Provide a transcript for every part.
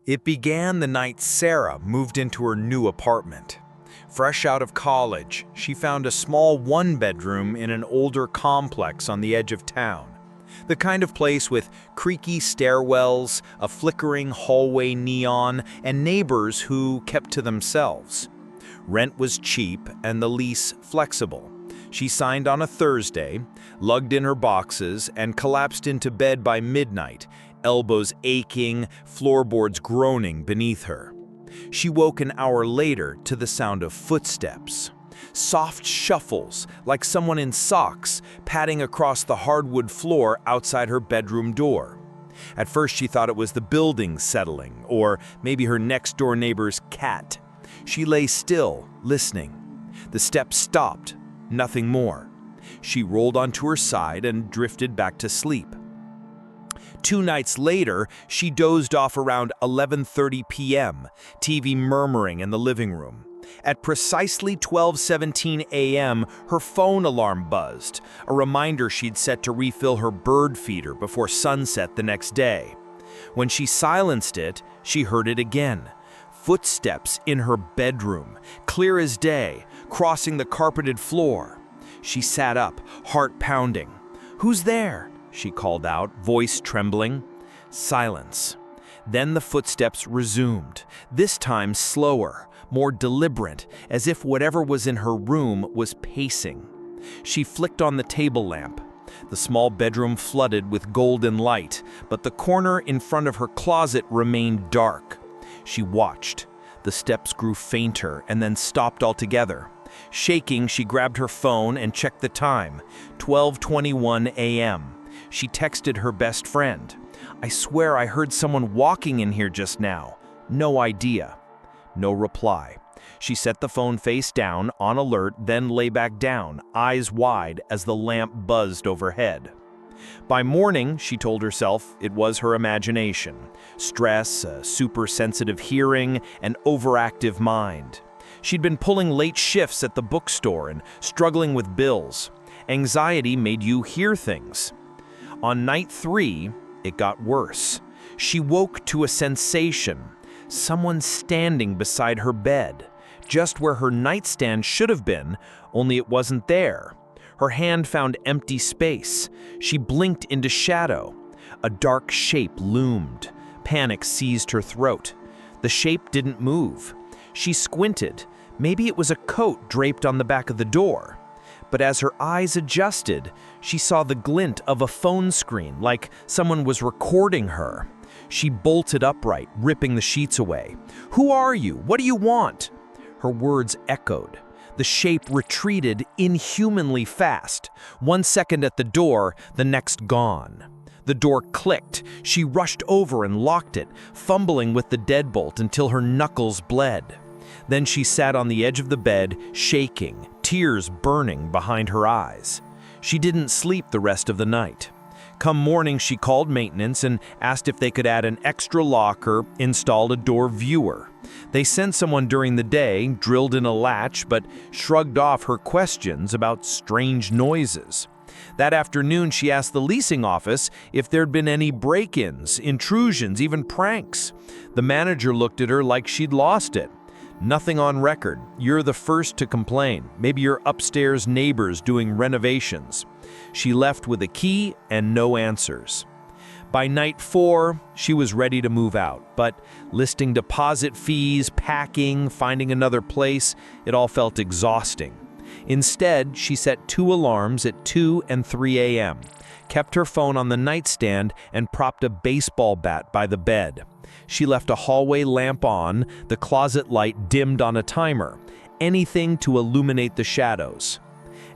It began the night Sarah moved into her new apartment. Fresh out of college, she found a small one-bedroom in an older complex on the edge of town. The kind of place with creaky stairwells, a flickering hallway neon, and neighbors who kept to themselves. Rent was cheap and the lease flexible. She signed on a Thursday, lugged in her boxes, and collapsed into bed by midnight, elbows aching, floorboards groaning beneath her. She woke an hour later to the sound of footsteps. Soft shuffles, like someone in socks, padding across the hardwood floor outside her bedroom door. At first she thought it was the building settling, or maybe her next-door neighbor's cat. She lay still, listening. The steps stopped, nothing more. She rolled onto her side and drifted back to sleep. 2 nights later, she dozed off around 11:30 p.m., TV murmuring in the living room. At precisely 12:17 a.m., her phone alarm buzzed, a reminder she'd set to refill her bird feeder before sunset the next day. When she silenced it, she heard it again. Footsteps in her bedroom, clear as day, crossing the carpeted floor. She sat up, heart pounding. "Who's there?" she called out, voice trembling. Silence. Then the footsteps resumed, this time slower, more deliberate, as if whatever was in her room was pacing. She flicked on the table lamp. The small bedroom flooded with golden light, but the corner in front of her closet remained dark. She watched. The steps grew fainter and then stopped altogether. Shaking, she grabbed her phone and checked the time, 12:21 a.m. She texted her best friend. "I swear I heard someone walking in here just now. No idea." No reply. She set the phone face down, on alert, then lay back down, eyes wide as the lamp buzzed overhead. By morning, she told herself, it was her imagination. Stress, a super-sensitive hearing, an overactive mind. She'd been pulling late shifts at the bookstore and struggling with bills. Anxiety made you hear things. On night 3, it got worse. She woke to a sensation. Someone standing beside her bed, just where her nightstand should have been, only it wasn't there. Her hand found empty space. She blinked into shadow. A dark shape loomed. Panic seized her throat. The shape didn't move. She squinted. Maybe it was a coat draped on the back of the door. But as her eyes adjusted, she saw the glint of a phone screen, like someone was recording her. She bolted upright, ripping the sheets away. "Who are you? What do you want?" Her words echoed. The shape retreated inhumanly fast. 1 second at the door, the next gone. The door clicked. She rushed over and locked it, fumbling with the deadbolt until her knuckles bled. Then she sat on the edge of the bed, shaking, tears burning behind her eyes. She didn't sleep the rest of the night. Come morning, she called maintenance and asked if they could add an extra lock or install a door viewer. They sent someone during the day, drilled in a latch, but shrugged off her questions about strange noises. That afternoon, she asked the leasing office if there'd been any break-ins, intrusions, even pranks. The manager looked at her like she'd lost it. "Nothing on record. You're the first to complain. Maybe your upstairs neighbors doing renovations." She left with a key and no answers. By night 4, she was ready to move out, but listing deposit fees, packing, finding another place, it all felt exhausting. Instead, she set 2 alarms at 2 and 3 a.m., kept her phone on the nightstand, and propped a baseball bat by the bed. She left a hallway lamp on, the closet light dimmed on a timer, anything to illuminate the shadows.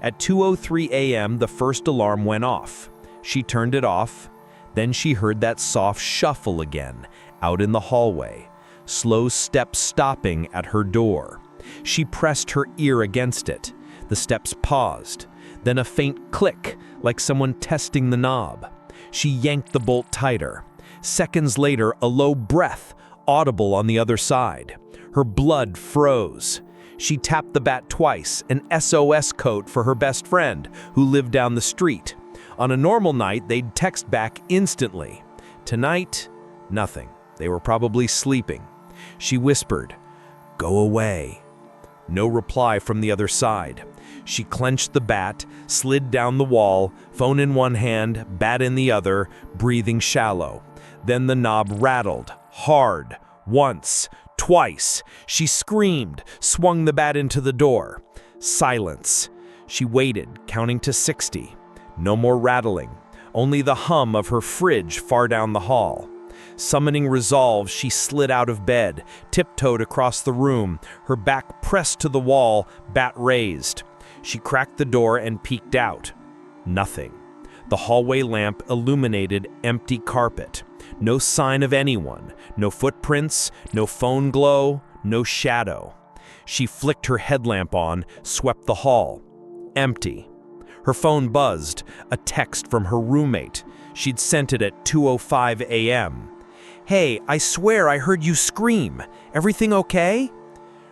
At 2:03 a.m., the first alarm went off. She turned it off. Then she heard that soft shuffle again, out in the hallway, slow steps stopping at her door. She pressed her ear against it. The steps paused. Then a faint click, like someone testing the knob. She yanked the bolt tighter. Seconds later, a low breath, audible on the other side. Her blood froze. She tapped the bat twice, an SOS code for her best friend, who lived down the street. On a normal night, they'd text back instantly. Tonight, nothing. They were probably sleeping. She whispered, "Go away." No reply from the other side. She clenched the bat, slid down the wall, phone in one hand, bat in the other, breathing shallow. Then the knob rattled, hard, once, twice. She screamed, swung the bat into the door. Silence. She waited, counting to 60. No more rattling, only the hum of her fridge far down the hall. Summoning resolve, she slid out of bed, tiptoed across the room, her back pressed to the wall, bat raised. She cracked the door and peeked out. Nothing. The hallway lamp illuminated empty carpet. No sign of anyone, no footprints, no phone glow, no shadow. She flicked her headlamp on, swept the hall. Empty. Her phone buzzed, a text from her roommate. She'd sent it at 2:05 a.m. "Hey, I swear I heard you scream. Everything okay?"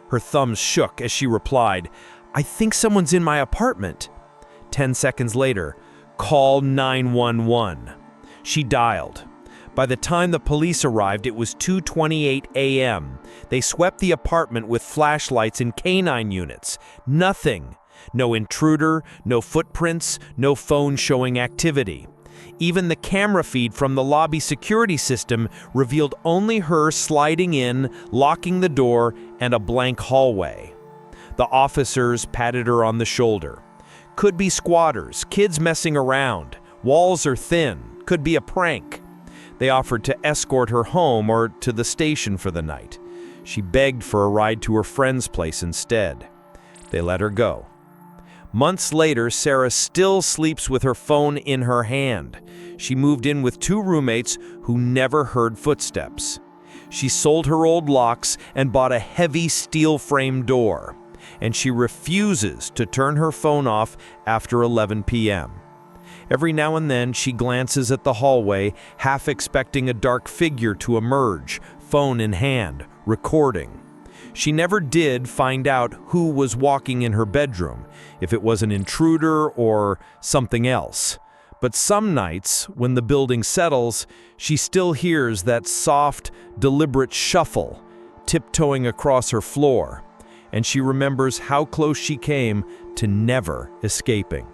Her thumbs shook as she replied, "I think someone's in my apartment." 10 seconds later, "Call 911. She dialed. By the time the police arrived, it was 2:28 a.m. They swept the apartment with flashlights and canine units. Nothing. No intruder, no footprints, no phone showing activity. Even the camera feed from the lobby security system revealed only her sliding in, locking the door, and a blank hallway. The officers patted her on the shoulder. "Could be squatters, kids messing around. Walls are thin. Could be a prank." They offered to escort her home or to the station for the night. She begged for a ride to her friend's place instead. They let her go. Months later, Sarah still sleeps with her phone in her hand. She moved in with 2 roommates who never heard footsteps. She sold her old locks and bought a heavy steel frame door. And she refuses to turn her phone off after 11 p.m. Every now and then, she glances at the hallway, half expecting a dark figure to emerge, phone in hand, recording. She never did find out who was walking in her bedroom, if it was an intruder or something else. But some nights, when the building settles, she still hears that soft, deliberate shuffle, tiptoeing across her floor, and she remembers how close she came to never escaping.